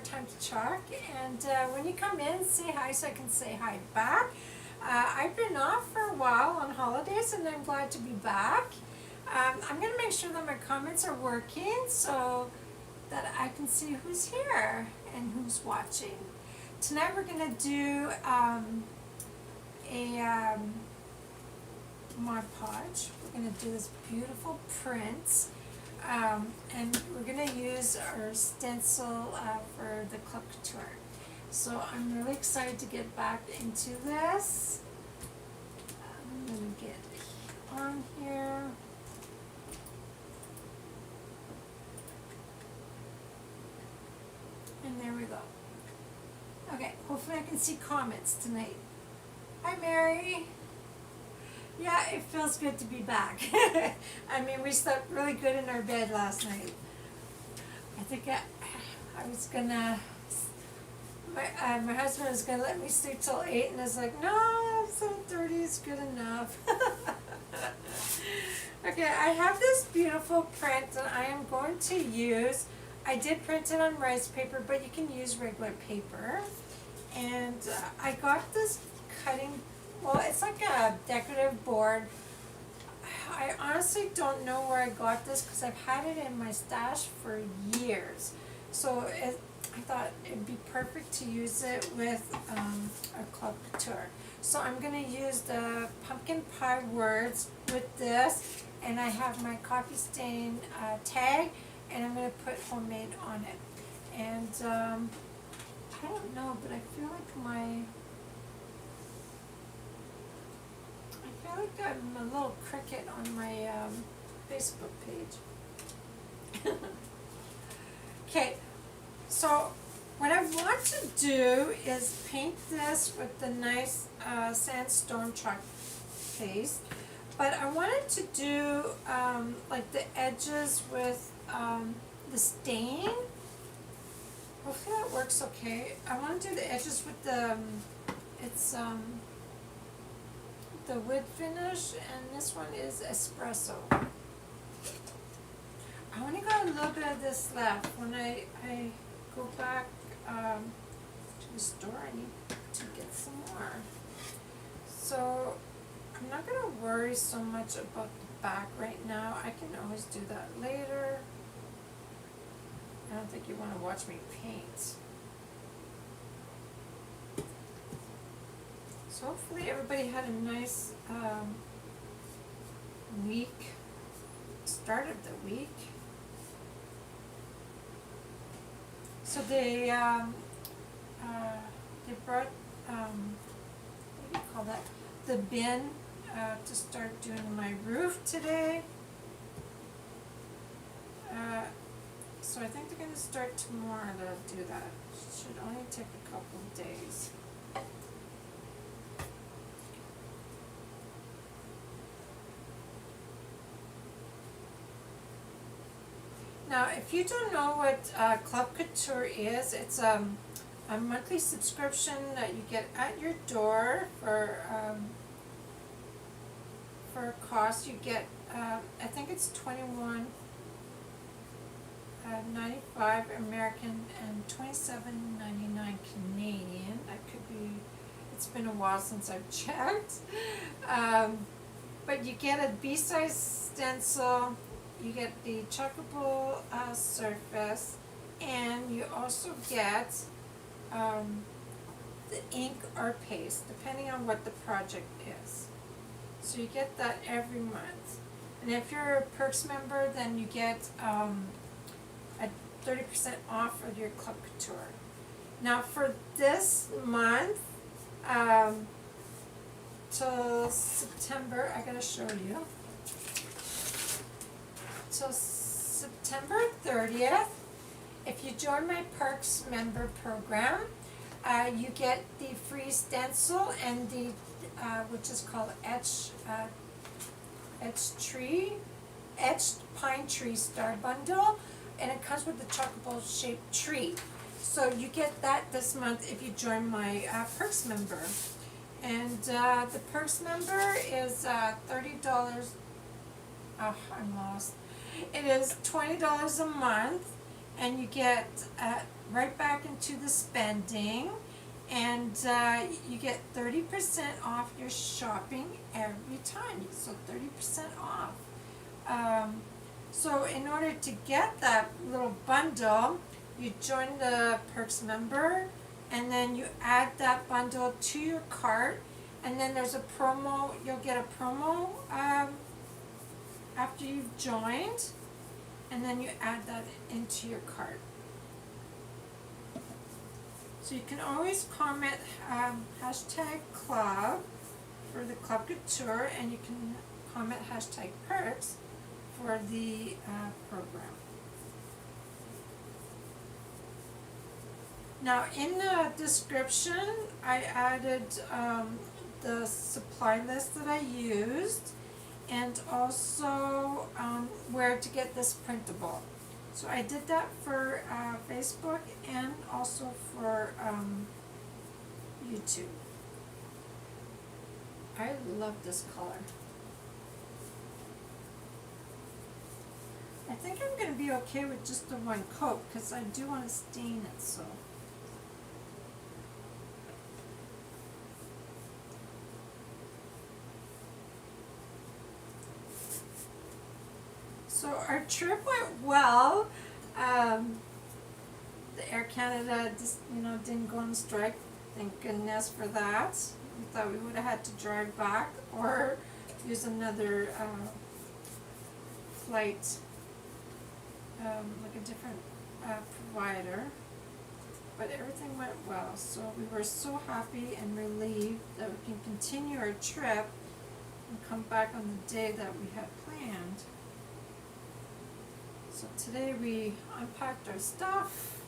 Time to Chalk, and when you come in, say hi so I can say hi back. I've been off for a while on holidays, and I'm glad to be back. I'm going to make sure that my comments are working so that I can see who's here and who's watching. Tonight we're going to do a Mod Podge. We're going to do this beautiful print. And we're going to use our stencil for the Club Couture. So I'm really excited to get back into this. I'm going to get on here. And there we go. Okay, hopefully I can see comments tonight. Hi Mary. Yeah, it feels good to be back. I mean, we slept really good in our bed last night. I think I was gonna, my husband was gonna let me sleep till 8, and I was like, no, 7:30 is good enough. Okay, I have this beautiful print that I am going to use. I did print it on rice paper, but you can use regular paper. And I got this cutting. Well, it's like a decorative board. I honestly don't know where I got this because I've had it in my stash for years. So I thought it'd be perfect to use it with a Club Couture. So I'm going to use the pumpkin pie words with this, and I have my coffee stain tag, and I'm going to put homemade on it. And I don't know, but I feel like I'm a little cricket on my Facebook page. Okay, so what I want to do is paint this with the nice sandstone chalk paste, but I wanted to do like the edges with the stain. Hopefully that works okay. I want to do the edges with the, the wood finish, and this one is espresso. I only got a little bit of this left. When I go back to the store, I need to get some more. So I'm not going to worry so much about the back right now. I can always do that later. I don't think you want to watch me paint. So hopefully everybody had a nice week, start of the week. So they brought, what do you call that, the bin to start doing my roof today. So I think they're going to start tomorrow to do that. Should only take a couple of days. Now, if you don't know what Club Couture is, it's a monthly subscription that you get at your door for a cost. You get, I think it's $21.95 American and $27.99 Canadian. That could be. It's been a while since I've checked. But you get a B-size stencil. You get the chuckable surface, and you also get the ink or paste, depending on what the project is. So you get that every month. And if you're a Perks member, then you get a 30% off of your Club Couture. Now for this month, till September, I gotta show you. Till September 30th, if you join my Perks member program, you get the free stencil and the, which is called etched pine tree star bundle, and it comes with the chocobo shaped tree. So you get that this month if you join my Perks member. And the Perks member is $30. Oh, I'm lost. It is $20 a month, and you get right back into the spending, and you get 30% off your shopping every time. So 30% off. So in order to get that little bundle, you join the Perks member, and then you add that bundle to your cart, and then there's a promo. You'll get a promo after you've joined, and then you add that into your cart. So you can always comment hashtag club for the Club Couture, and you can comment hashtag perks for the program. Now in the description I added the supply list that I used, and also where to get this printable. So I did that for Facebook and also for YouTube. I love this color. I think I'm going to be okay with just the one coat because I do want to stain it, so. So our trip went well. The Air Canada just, didn't go on strike. Thank goodness for that. We thought we would have had to drive back or use another flight, like a different provider. But everything went well, so we were so happy and relieved that we can continue our trip and come back on the day that we had planned. So today we unpacked our stuff.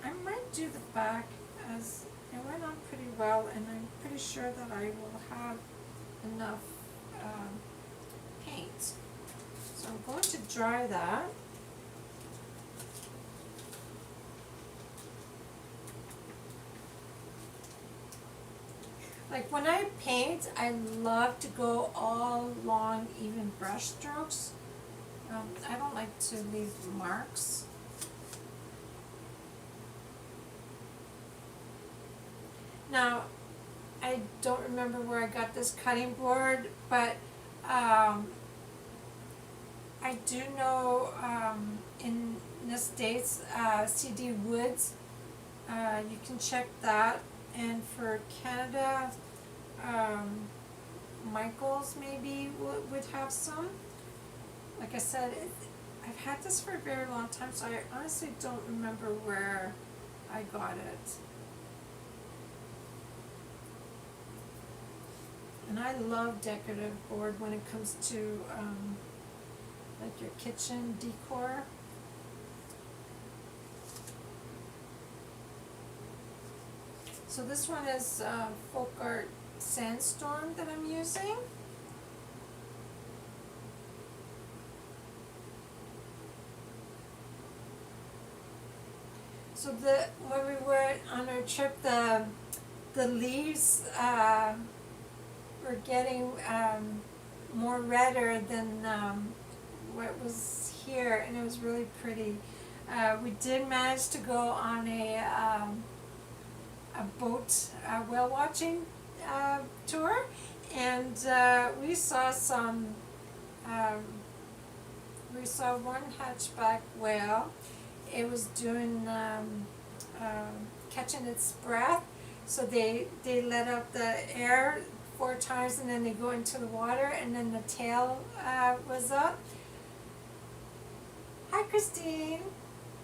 I might do the back as it went on pretty well, and I'm pretty sure that I will have enough paint. So I'm going to dry that. Like when I paint, I love to go all long, even brush strokes. I don't like to leave marks. Now, I don't remember where I got this cutting board, but I do know in the States, CD Woods, you can check that. And for Canada, Michael's maybe would have some. Like I said, I've had this for a very long time, so I honestly don't remember where I got it. And I love decorative board when it comes to like your kitchen decor. So this one is Folk Art Sandstorm that I'm using. So when we were on our trip, the leaves were getting more redder than what was here, and it was really pretty. We did manage to go on a boat whale watching tour, and we saw one hatchback whale. It was doing catching its breath, so they let out the air 4 times, and then they go into the water, and then the tail was up. Hi Christine,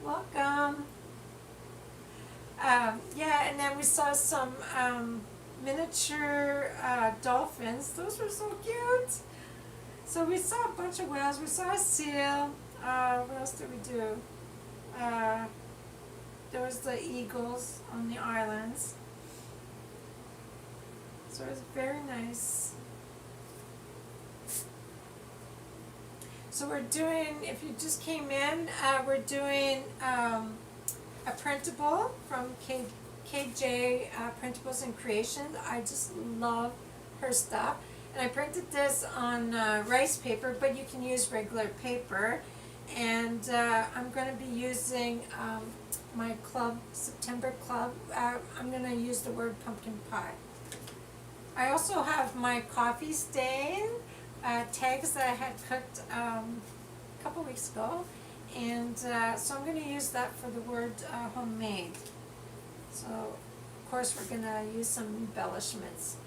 welcome. Yeah, and then we saw some miniature dolphins. Those were so cute. So we saw a bunch of whales. We saw a seal. What else did we do? There was the eagles on the islands. So it was very nice. So we're doing, if you just came in, we're doing a printable from KJ Printables and Creations. I just love her stuff. And I printed this on rice paper, but you can use regular paper. And I'm going to be using my club, September Club. I'm going to use the word pumpkin pie. I also have my coffee stain tags that I had cooked a couple weeks ago. And so I'm going to use that for the word homemade. So, of course, we're going to use some embellishments.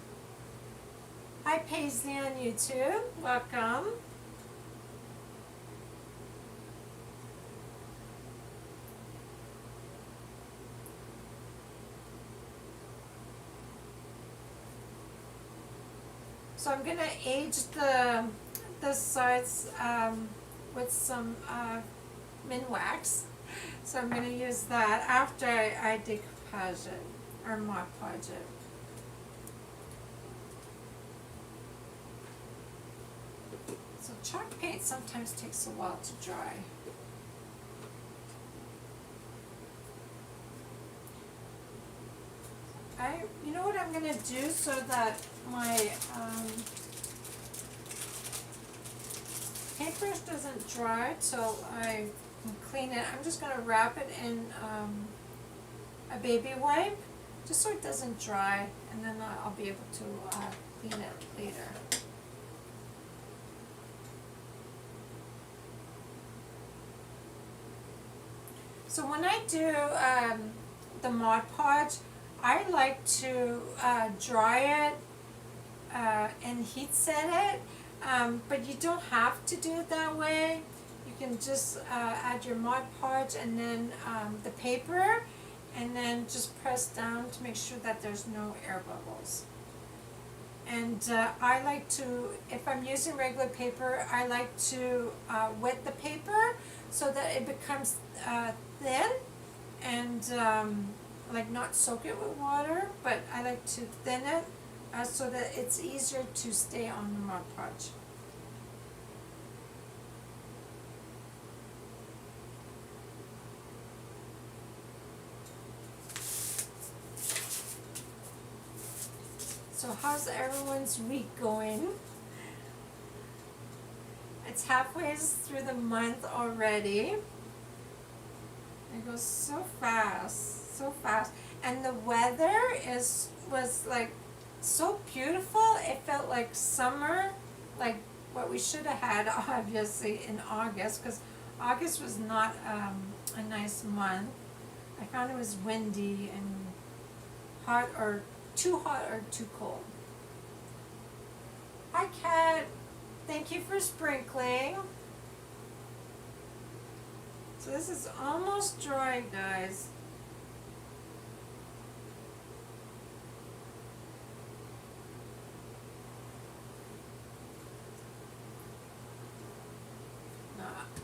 Hi Paisley on YouTube, welcome. So I'm going to age the sides with some Minwax. So I'm going to use that after I decoupage it or Mod Podge it. So chalk paint sometimes takes a while to dry. You know what I'm going to do so that my paintbrush doesn't dry till I can clean it. I'm just going to wrap it in a baby wipe just so it doesn't dry, and then I'll be able to clean it later. So when I do the Mod Podge, I like to dry it and heat set it, but you don't have to do it that way. You can just add your Mod Podge and then the paper, and then just press down to make sure that there's no air bubbles. And I like to, if I'm using regular paper, I like to wet the paper so that it becomes thin, and like not soak it with water, but I like to thin it so that it's easier to stay on the Mod Podge. So how's everyone's week going? It's halfway through the month already. It goes so fast, so fast. And the weather was like so beautiful. It felt like summer, like what we should have had obviously in August, because August was not a nice month. I found it was windy and hot or too cold. Hi Kat, thank you for sprinkling. So this is almost dry, guys.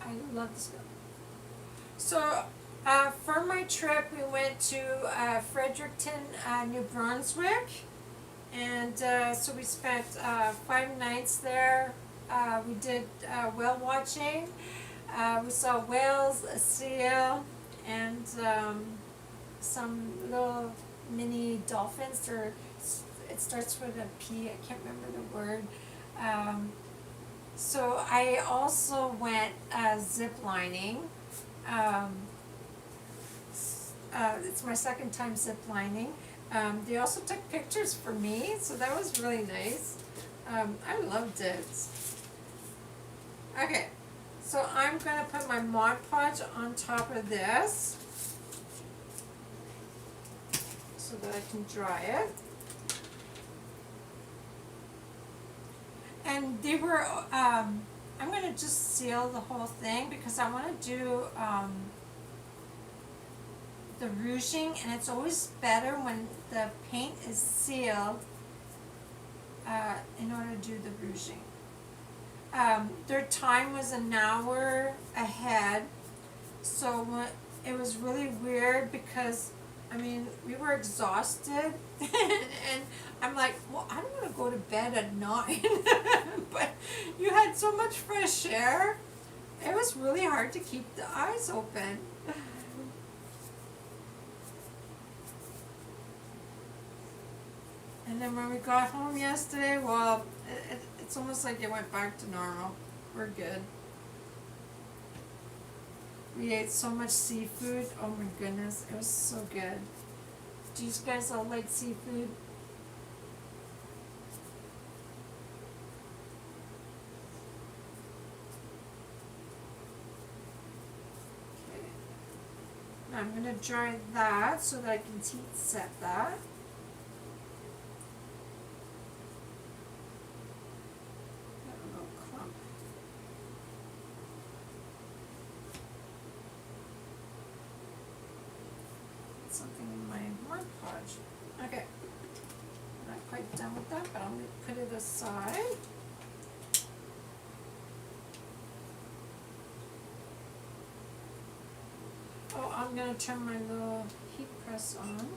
I love this. So for my trip, we went to Fredericton, New Brunswick, and so we spent 5 nights there. We did whale watching. We saw whales, a seal, and some little mini dolphins. It starts with a P, I can't remember the word. So I also went zip lining. It's my second time zip lining. They also took pictures for me, so that was really nice. I loved it. Okay, so I'm going to put my Mod Podge on top of this so that I can dry it. And they were, I'm going to just seal the whole thing because I want to do the rouging, and it's always better when the paint is sealed in order to do the rouging. Their time was an hour ahead, so it was really weird because, I mean, we were exhausted, and I'm like, well, I don't want to go to bed at 9, but you had so much fresh air, it was really hard to keep the eyes open. And then when we got home yesterday, well, it's almost like it went back to normal. We're good. We ate so much seafood. Oh my goodness, it was so good. Do you guys all like seafood? Okay. Now I'm going to dry that so that I can heat set that. Something in my Mod Podge. Okay, not quite done with that, but I'm going to put it aside. Oh, I'm going to turn my little heat press on.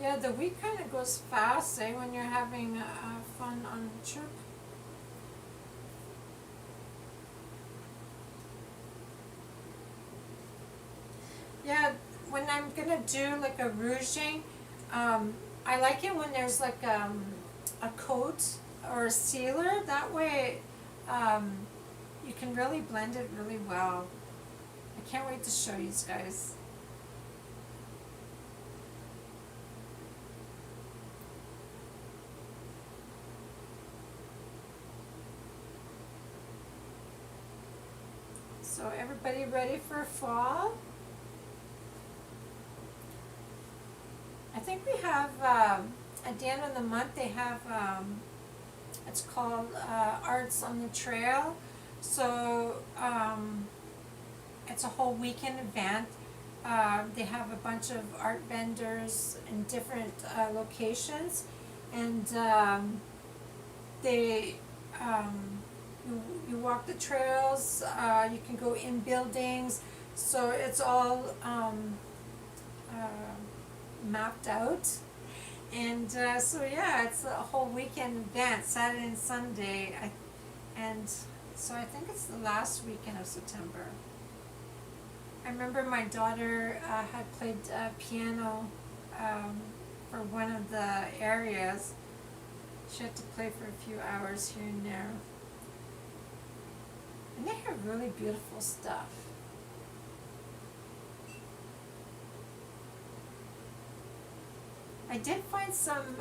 Yeah, the week kind of goes fast, eh, when you're having fun on the trip. Yeah, when I'm gonna do like a rouging, I like it when there's like a coat or a sealer. That way, you can really blend it really well. I can't wait to show you guys. So everybody ready for fall? I think we have, at the end of the month, they have, it's called Arts on the Trail. So it's a whole weekend event. They have a bunch of art vendors in different locations, and they you walk the trails. You can go in buildings. So it's all mapped out, and so yeah, it's a whole weekend event, Saturday and Sunday, and so I think it's the last weekend of September. I remember my daughter had played piano for one of the areas. She had to play for a few hours here and there, and they have really beautiful stuff. I did find some,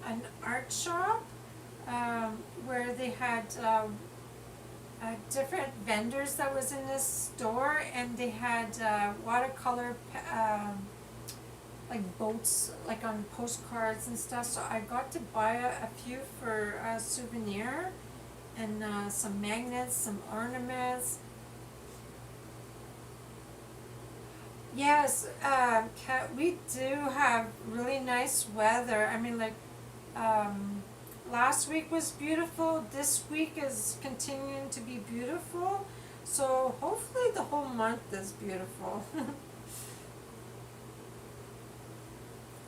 an art shop, where they had, different vendors that was in this store, and they had, watercolor, like boats, like on postcards and stuff, so I got to buy a few for a souvenir, and, some magnets, some ornaments. Yes, we do have really nice weather. I mean, like, last week was beautiful. This week is continuing to be beautiful. So hopefully the whole month is beautiful.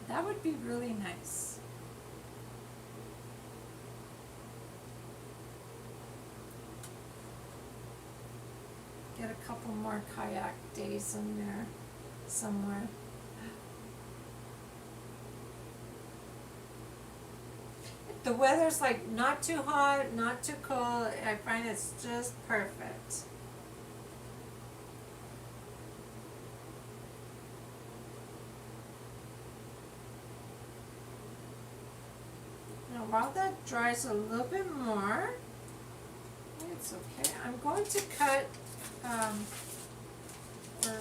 That would be really nice. Get a couple more kayak days in there somewhere. The weather's like not too hot, not too cold. I find it's just perfect. Now while that dries a little bit more, it's okay. I'm going to cut or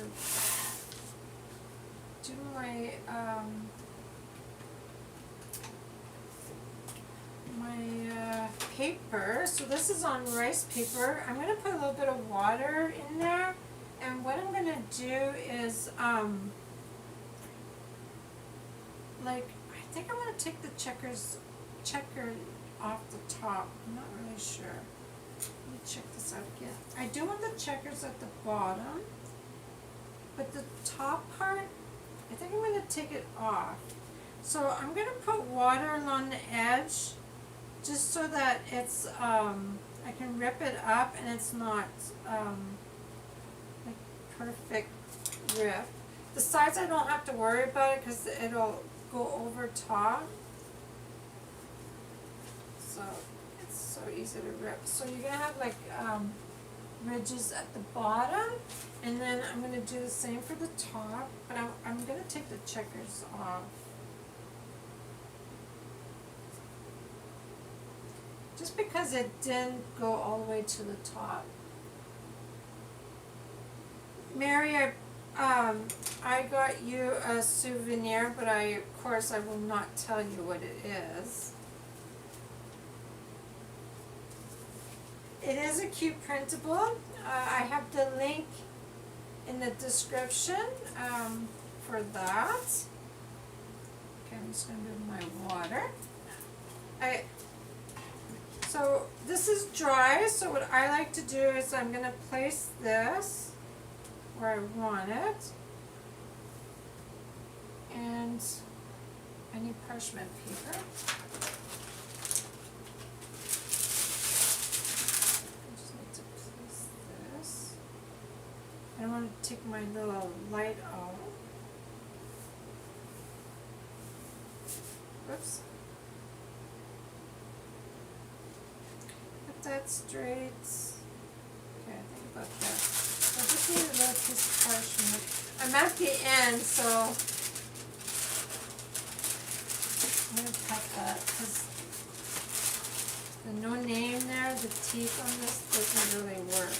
do my paper. So this is on rice paper. I'm gonna put a little bit of water in there, and what I'm gonna do is like, I think I'm gonna take the checker off the top. I'm not really sure. Let me check this out again. I do want the checkers at the bottom, but the top part, I think I'm going to take it off. So I'm going to put water along the edge, just so that it's, I can rip it up and it's not perfect rip. The sides I don't have to worry about it because it'll go over top. So it's so easy to rip. So you're gonna have like ridges at the bottom, and then I'm gonna do the same for the top, but I'm gonna take the checkers off. Just because it didn't go all the way to the top. Mary, I got you a souvenir, but of course I will not tell you what it is. It is a cute printable. I have the link in the description for that. Okay, I'm just going to move my water. So this is dry, so what I like to do is I'm going to place this where I want it. And I need parchment paper. I just need to place this. I want to take my little light out. Whoops. Put that straight. Okay, I think about that. I just need a little piece of parchment. I'm at the end, so I'm going to cut that because the no name there, the teeth on this doesn't really work.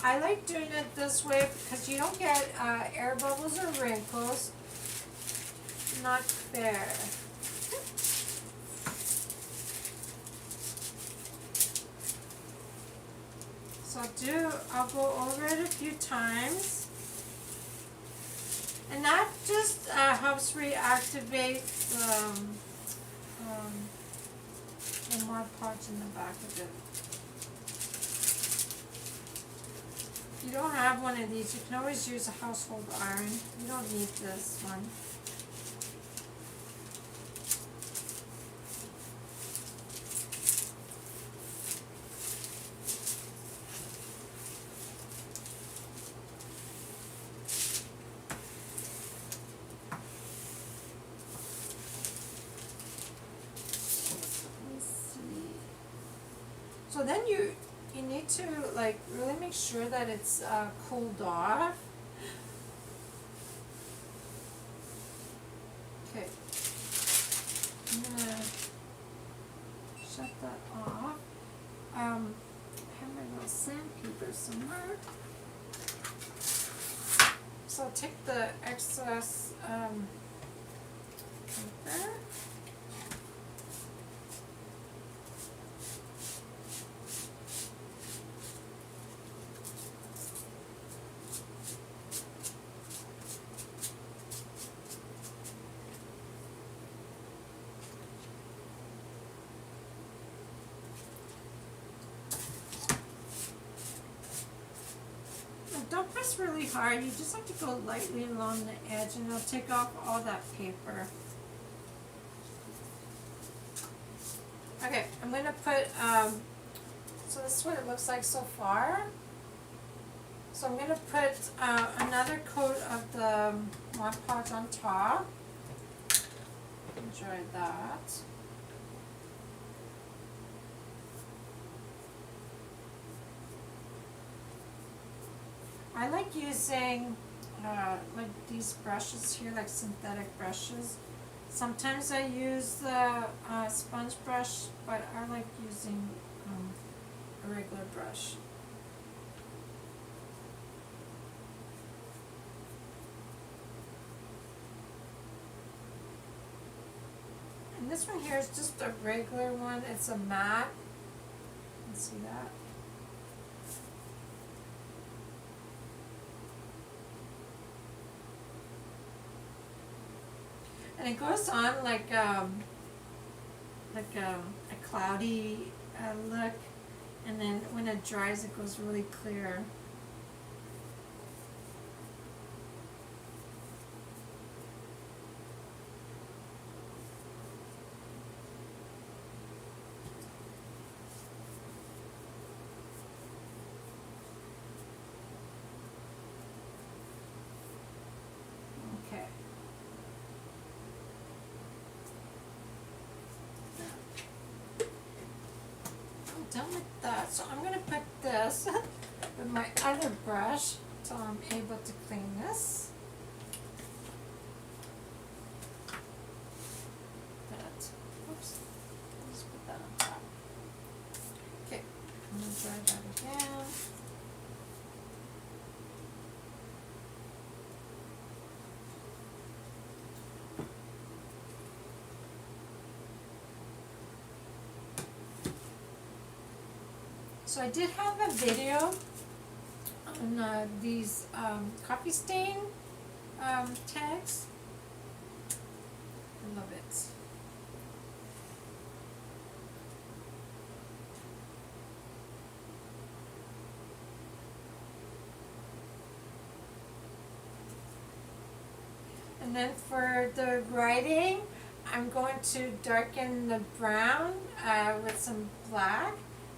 I like doing it this way because you don't get air bubbles or wrinkles. Not fair. So I'll go over it a few times. And that just helps reactivate the Mod Podge in the back of it. If you don't have one of these, you can always use a household iron. You don't need this one. Let's see. So then you need to like really make sure that it's cooled off. Okay, I'm gonna shut that off. I have my little sandpaper somewhere. So I'll take the excess paper. Don't press really hard, you just have to go lightly along the edge and it'll take off all that paper. Okay, I'm going to put, so this is what it looks like so far. So I'm going to put another coat of the Mod Podge on top. Enjoy that. I like using like these brushes here, like synthetic brushes. Sometimes I use the sponge brush, but I like using a regular brush. And this one here is just a regular one. It's a matte. You can see that. And it goes on like a cloudy look, and then when it dries, it goes really clear. done with that. So I'm going to put this with my other brush so I'm able to clean this. Oops, let's put that on top. Okay, I'm going to dry that again. So I did have a video on these coffee stain tags. I love it. And then for the writing, I'm going to darken the brown with some black,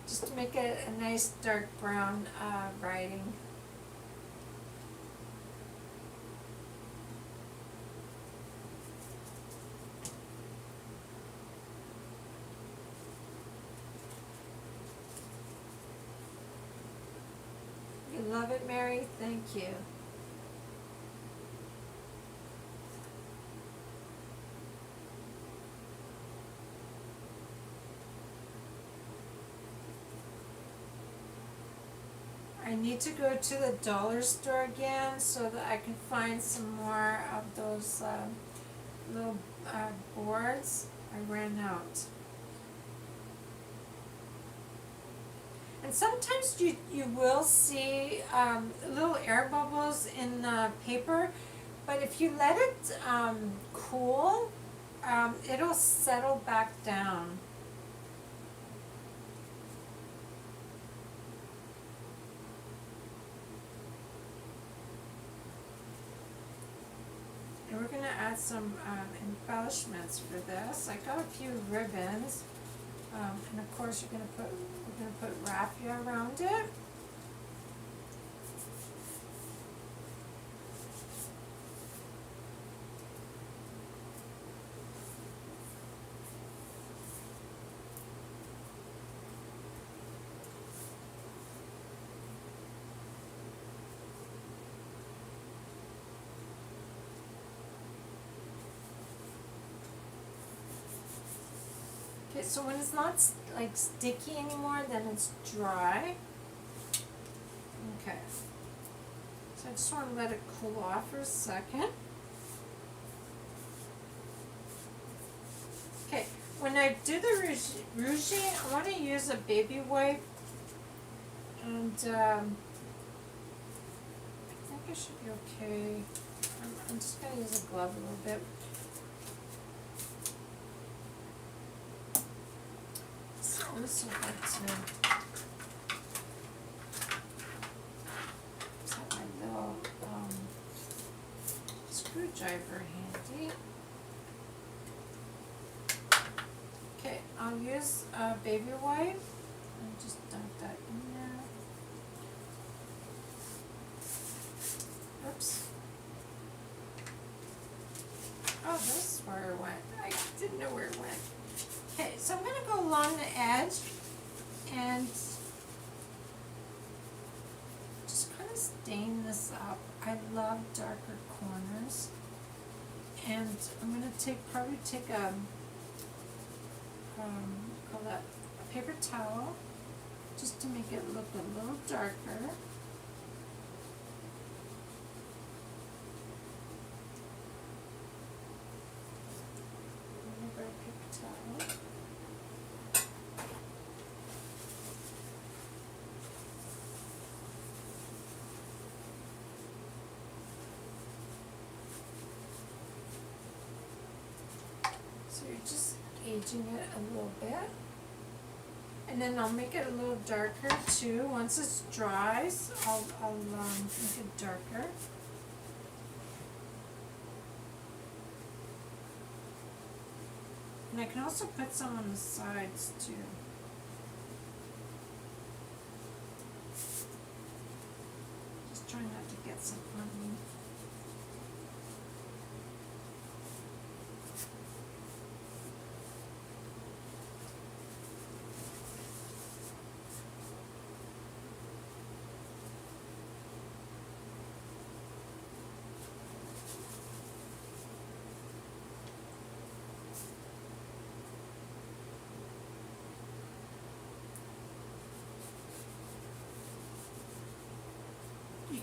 just to make it a nice dark brown writing. You love it, Mary? Thank you. I need to go to the dollar store again so that I can find some more of those little boards. I ran out. And sometimes you will see little air bubbles in the paper, but if you let it cool, it'll settle back down. And we're going to add some embellishments for this. I got a few ribbons, and of course we're going to put raffia around it. Okay, so when it's not like sticky anymore, then it's dry. Okay, so I just want to let it cool off for a second. Okay, when I do the rouging, I want to use a baby wipe, and I think it should be okay. I'm just going to use a glove a little bit. Also got to just have my little screwdriver handy. Okay, I'll use a baby wipe and just dump that in there. Oops. Oh, this is where it went. I didn't know where it went. Okay, so I'm going to go along the edge and just kind of stain this up. I love darker corners. And I'm going to probably take a, call that a paper towel, just to make it look a little darker. So you're just aging it a little bit. And then I'll make it a little darker too. Once it dries, I'll make it darker. And I can also put some on the sides too. Just try not to get some on me.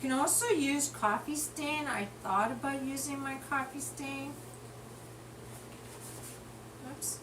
can also use coffee stain. I thought about using my coffee stain. Oops.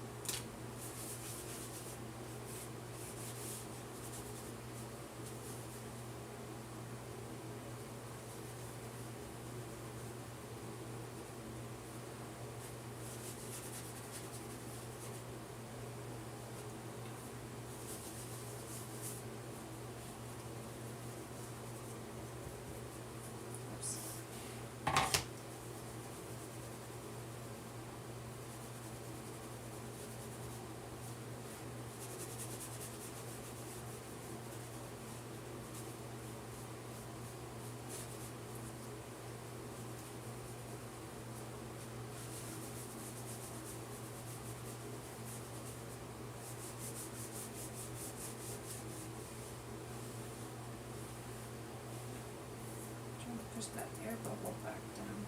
Push that air bubble back down.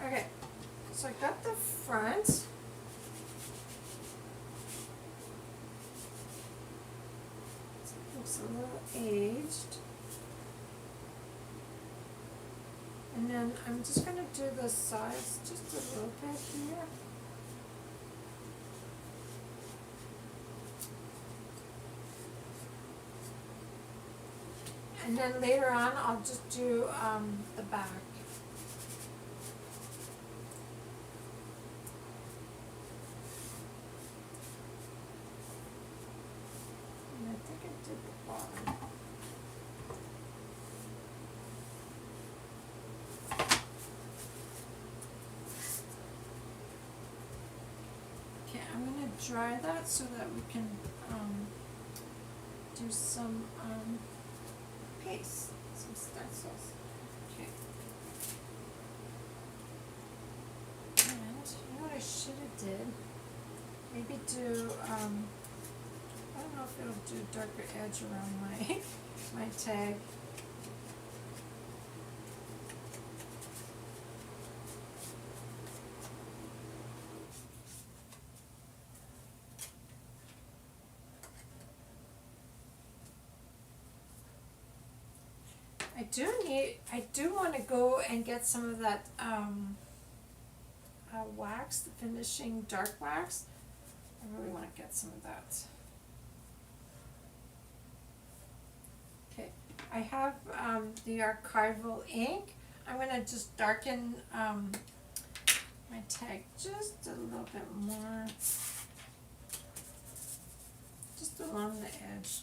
Okay, so I got the front. It looks a little aged. And then I'm just going to do the sides just a little bit here. And then later on, I'll just do the back. And I think I did the bottom. Okay, I'm going to dry that so that we can do some paste, some stencils. Okay. And you know what I should have did? Maybe do, I don't know if it'll do darker edge around my, my tag. I do want to go and get some of that wax, the finishing dark wax. I really want to get some of that. Okay, I have the archival ink. I'm going to just darken my tag just a little bit more, just along the edge.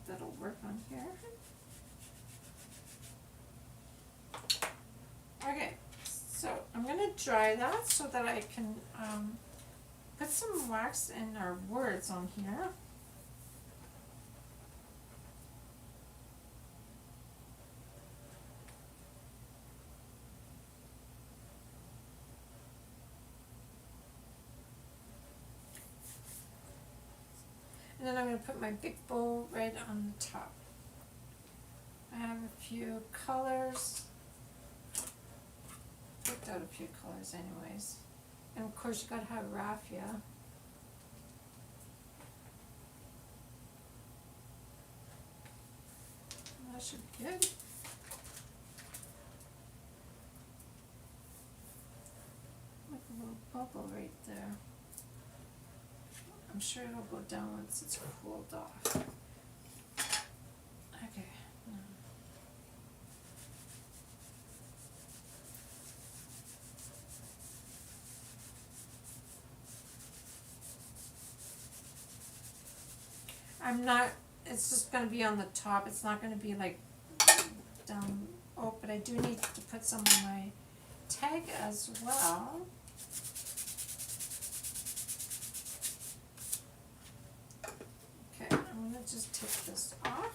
That'll work on here. Okay, so I'm going to dry that so that I can put some wax in our words on here. And then I'm going to put my big bow right on the top. I have a few colors. Picked out a few colors anyways. And of course you got to have raffia. That should be good. Like a little bubble right there. I'm sure it'll go down once it's cooled off. Okay. I'm not, it's just going to be on the top. It's not going to be like down. Oh, but I do need to put some on my tag as well. Just take this off.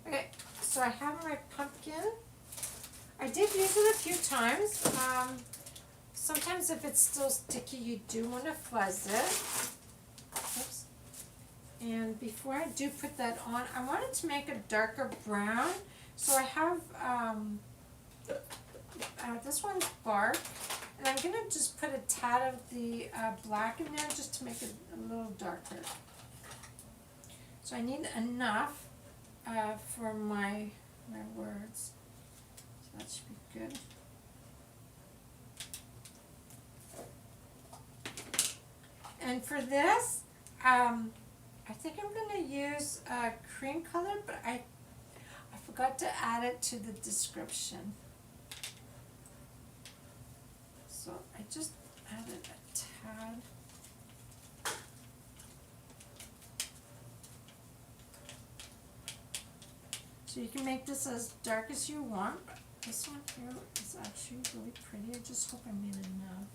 Okay, so I have my pumpkin. I did use it a few times. Sometimes if it's still sticky, you do want to fuzz it. Oops. And before I do put that on, I wanted to make a darker brown. So I have this one's bark, And I'm gonna just put a tad of the black in there just to make it a little darker. So I need enough for my words. So that should be good. And for this, I think I'm gonna use cream color, but I forgot to add it to the description. So I just added a tad. So you can make this as dark as you want, but this one here is actually really pretty. I just hope I made enough.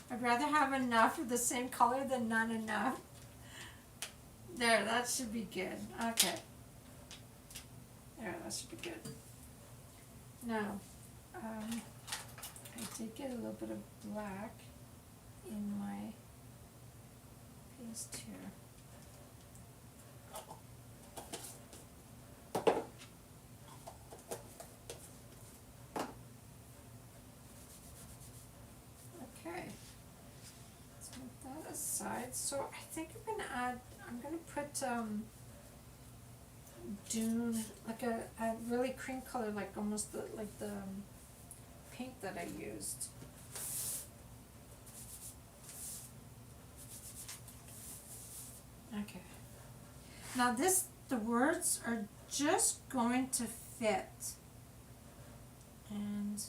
I'd rather have enough of the same color than not enough. There, that should be good. Okay. There, that should be good. Now, I did get a little bit of black in my paste here. Okay. Let's move that aside. So I think I'm gonna put Dune, like a really cream color, like almost like the paint that I used. Okay. Now the words are just going to fit. And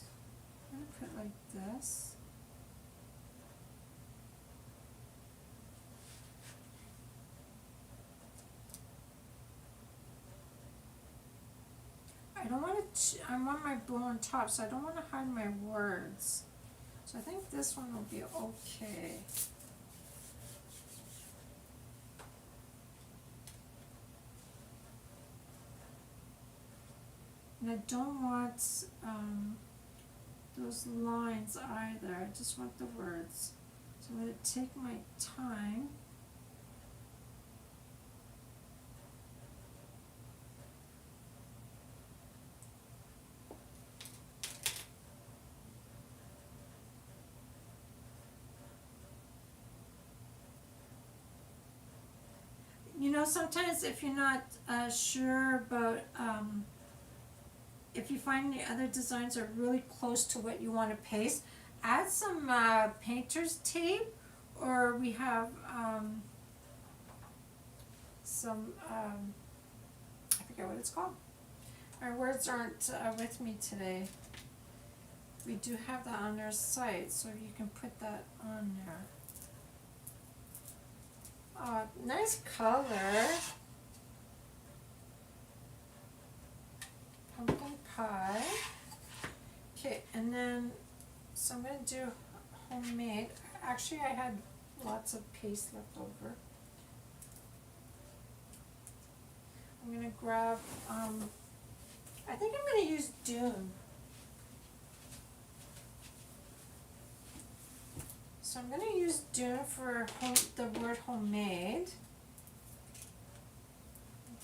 I'm gonna put like this. I don't want to, I want my bow on top, so I don't want to hide my words. So I think this one will be okay. And I don't want those lines either, I just want the words. So I'm going to take my time. You know, sometimes if you're not sure about, if you find the other designs are really close to what you want to paste, add some painter's tape, or we have some, I forget what it's called. Our words aren't with me today. We do have that on our site, so you can put that on there. Nice color. Pumpkin pie. Okay, and then, so I'm going to do homemade. Actually, I had lots of paste left over. I'm going to grab, I think I'm going to use Dune. So I'm going to use Dune for the word homemade.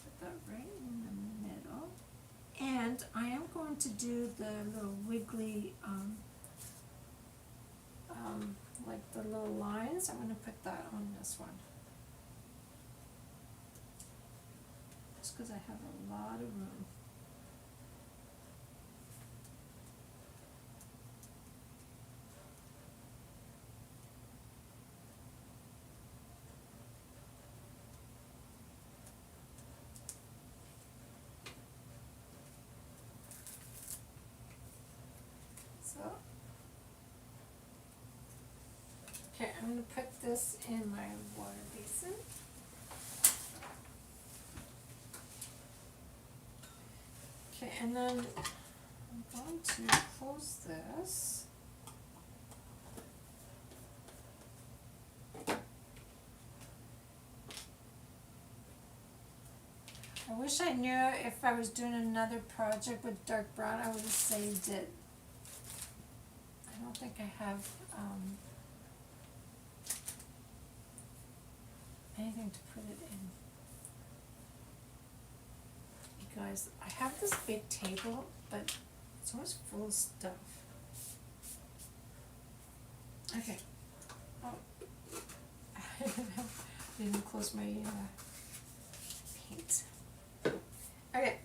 Put that right in the middle. And I am going to do the little wiggly, like the little lines. I'm going to put that on this one. Just because I have a lot of room. Okay, I'm going to put this in my water basin. Okay, and then I'm going to close this. I wish I knew if I was doing another project with dark brown, I would have saved it. I don't think I have anything to put it in. You guys, I have this big table, but it's always full of stuff. Okay. Oh. Didn't close my paint. Okay,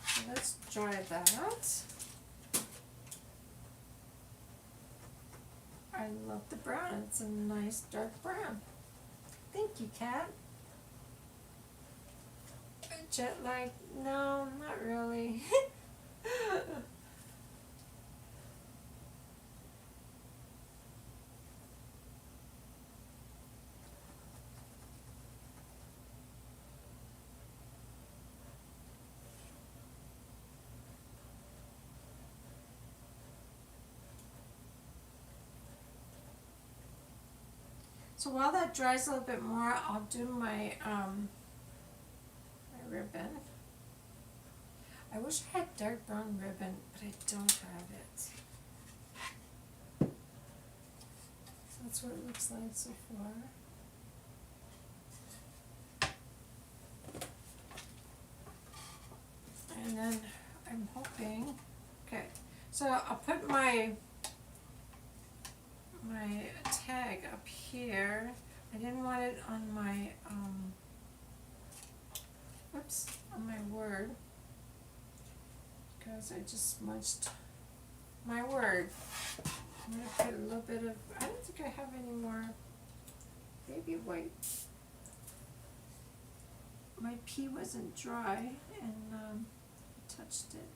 so let's dry that. I love the brown. It's a nice dark brown. Thank you, Kat. Jet lag? No, not really. So while that dries a little bit more, I'll do my my ribbon. I wish I had dark brown ribbon, but I don't have it. So that's what it looks like so far. And then I'm hoping, okay, so I'll put my tag up here. I didn't want it on my, on my word, because I just smudged my word. I'm going to put a little bit of, I don't think I have any more baby white. My pea wasn't dry and I touched it.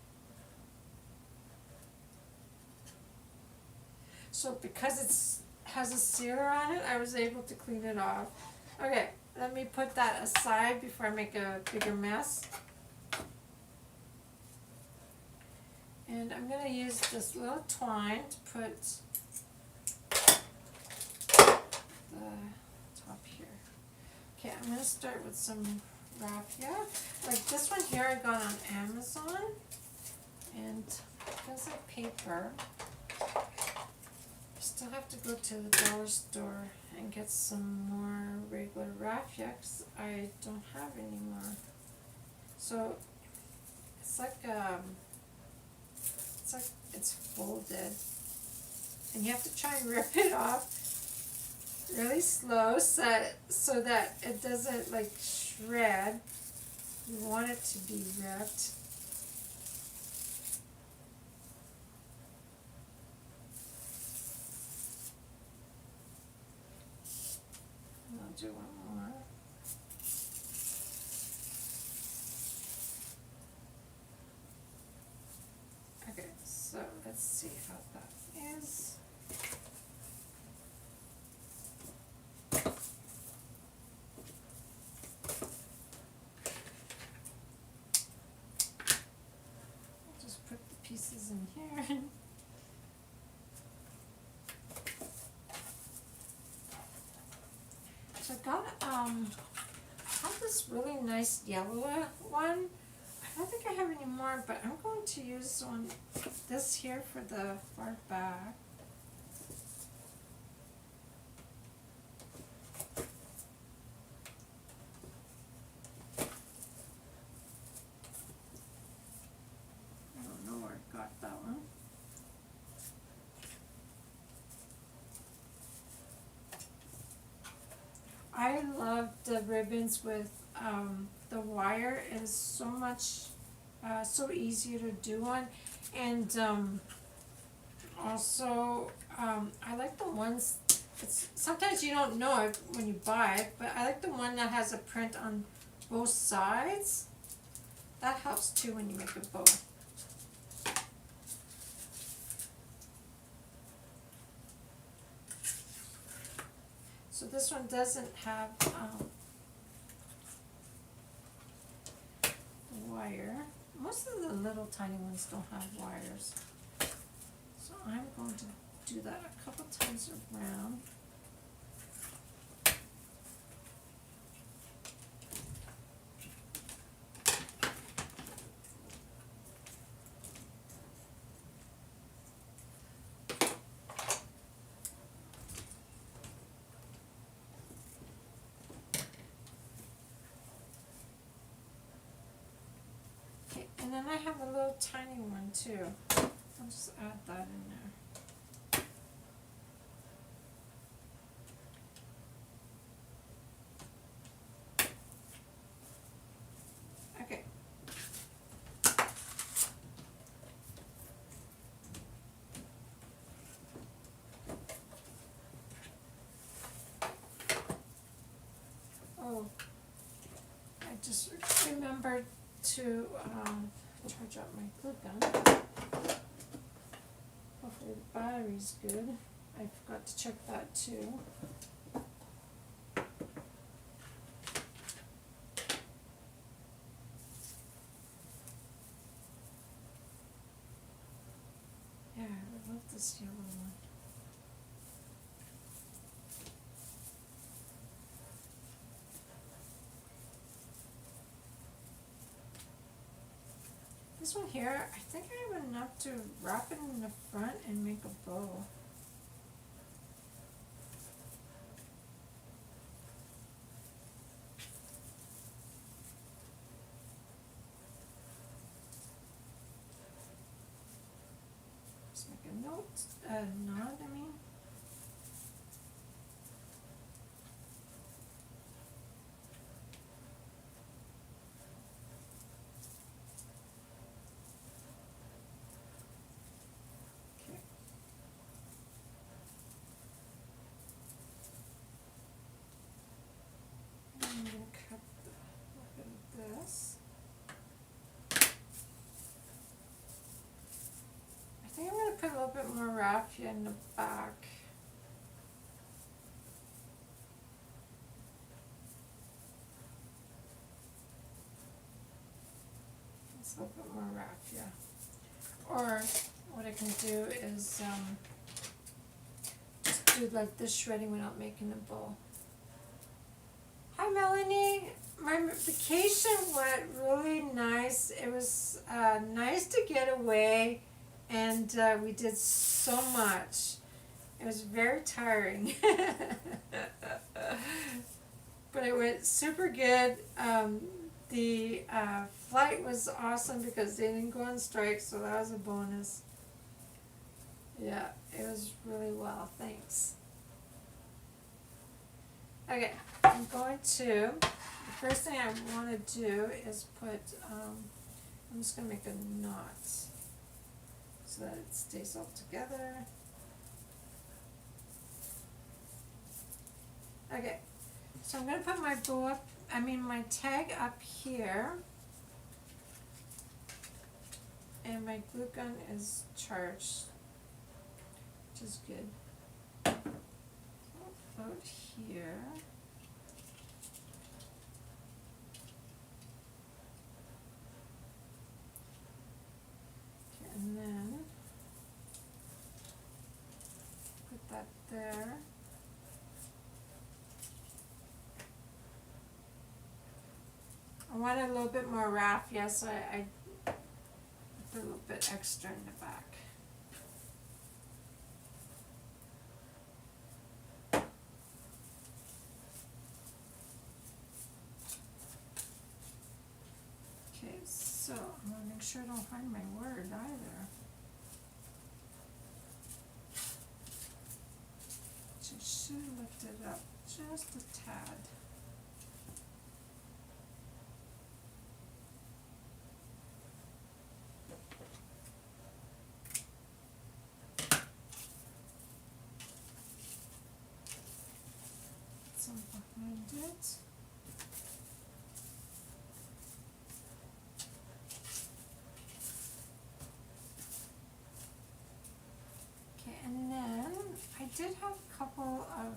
So because it's has a sealer on it, I was able to clean it off. Okay, let me put that aside before I make a bigger mess. And I'm going to use this little twine to put the top here. Okay, I'm going to start with some raffia. Like this one here I got on Amazon. And because of paper, I still have to go to the dollar store and get some more regular raffia because I don't have any more. So it's like it's folded, and you have to try and rip it off really slow so that it doesn't like shred. You want it to be ripped. I'll do one more. Okay, so let's see how that is. I'll just put the pieces in here. So I got have this really nice yellow one. I don't think I have any more, but I'm going to use this here for the far back. I don't know where I got that one. I love the ribbons with the wire. It is so much, so easier to do on, and also I like the ones. Sometimes you don't know it when you buy it, but I like the one that has a print on both sides. That helps too when you make a bow. So this one doesn't have wire. Most of the little tiny ones don't have wires. So I'm going to do that a couple times around. Okay, and then I have a little tiny one too. I'll just add that in there. Okay. Oh, I just remembered to charge up my glue gun. Hopefully the battery's good. I forgot to check that too. Yeah, I love this yellow one. This one here, I think I have enough to wrap it in the front and make a bow. Just make a knot, I mean. Okay. I'm gonna cut a bit of this. I think I'm gonna put a little bit more raffia in the back. Just a little bit more raffia. Or what I can do is just do like this shredding without making a bow. Hi Melanie, my vacation went really nice. It was nice to get away, and we did so much. It was very tiring, but it went super good. The flight was awesome because they didn't go on strike, so that was a bonus. Yeah, it was really well, thanks. Okay, I'm going to, the first thing I want to do is put, I'm just going to make a knot so that it stays all together. Okay, so I'm going to put my bow up, my tag up here, and my glue gun is charged, which is good. So about here. Okay, and then put that there. I want a little bit more raffia, so I put a little bit extra in the back. Okay, so I'm going to make sure I don't find my word either. Just should lift it up just a tad. Some behind it. Okay, and then I did have a couple of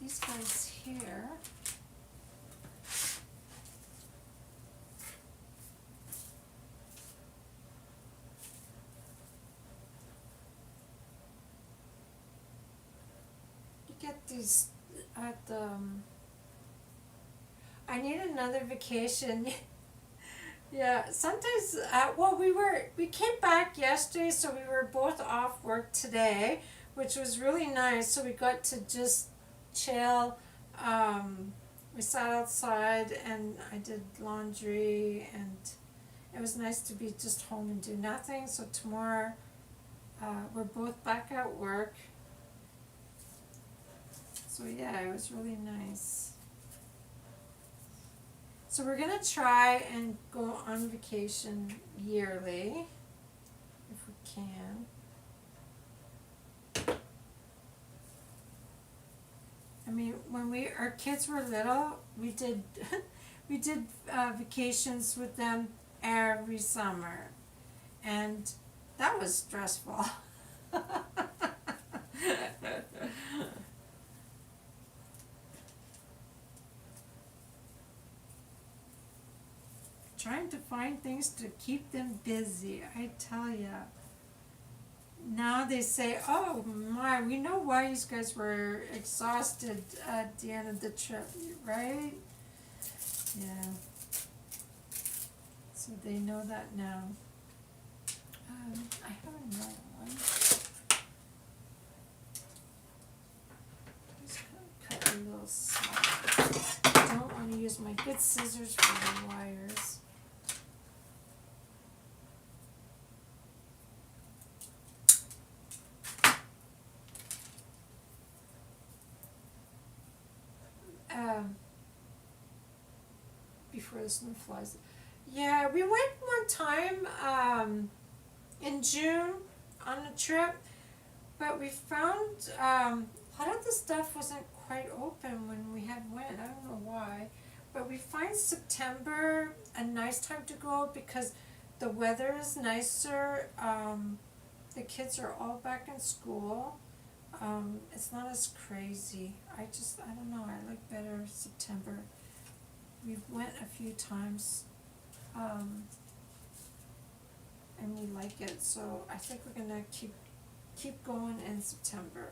these guys here. You get these at the I need another vacation. Yeah, sometimes, well, we came back yesterday, so we were both off work today, which was really nice, so we got to just chill, we sat outside and I did laundry, and it was nice to be just home and do nothing. So tomorrow we're both back at work. So yeah, it was really nice. So we're gonna try and go on vacation yearly if we can. I mean, when our kids were little, we did we did vacations with them every summer, and that was stressful. Trying to find things to keep them busy, I tell ya. Now they say, oh my, we know why you guys were exhausted at the end of the trip, right? Yeah. So they know that now. I have another one. Just gonna cut a little small. I don't want to use my good scissors for the wires. Before the snow flies. Yeah, we went one time in June on a trip, but we found a lot of the stuff wasn't quite open when we had went. I don't know why, but we find September a nice time to go because the weather is nicer. The kids are all back in school. It's not as crazy. I don't know, I like better September. We went a few times, and we like it, so I think we're gonna keep going in September.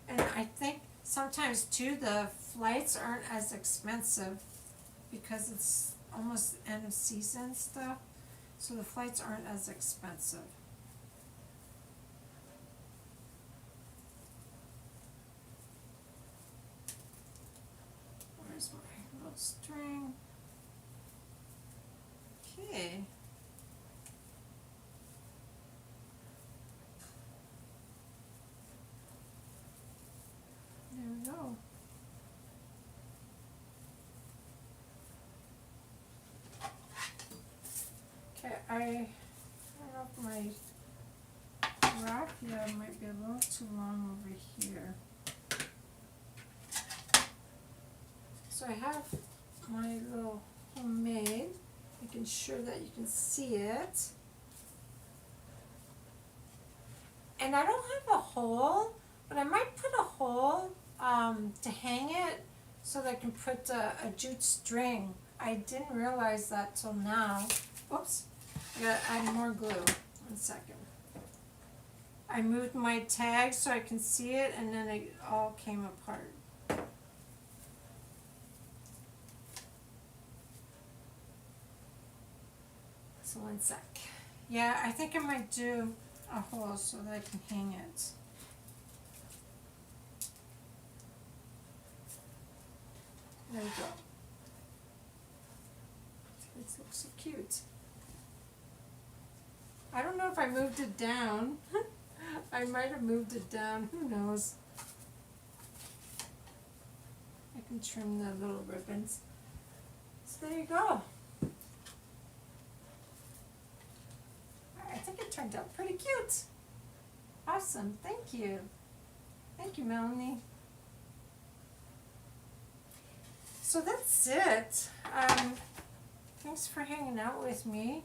And I think sometimes too the flights aren't as expensive because it's almost end of season stuff, so the flights aren't as expensive. Where's my little string? Okay. There we go. Okay, I don't know if my raffia might be a little too long over here. So I have my little homemade, making sure that you can see it. And I don't have a hole, but I might put a hole to hang it so that I can put a jute string. I didn't realize that till now. Oops, I gotta add more glue. 1 second. I moved my tag so I can see it, and then it all came apart. So 1 sec. Yeah, I think I might do a hole so that I can hang it. There we go. It looks so cute. I don't know if I moved it down. I might have moved it down. Who knows? I can trim the little ribbons. So there you go. I think it turned out pretty cute. Awesome. Thank you. Thank you, Melanie. So that's it. Thanks for hanging out with me.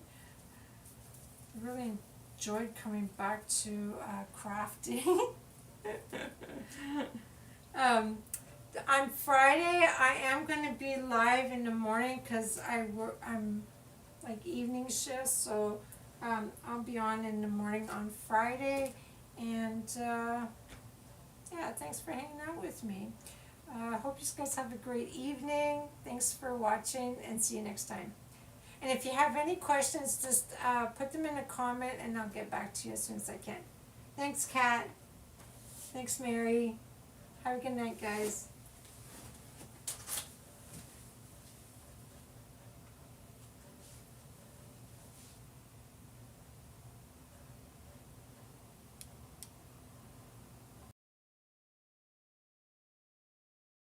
I really enjoyed coming back to crafting. On Friday, I am going to be live in the morning because I'm like evening shifts, so I'll be on in the morning on Friday. And yeah, thanks for hanging out with me. I hope you guys have a great evening. Thanks for watching, and see you next time. And if you have any questions, just put them in a comment and I'll get back to you as soon as I can. Thanks, Kat. Thanks, Mary. Have a good night, guys.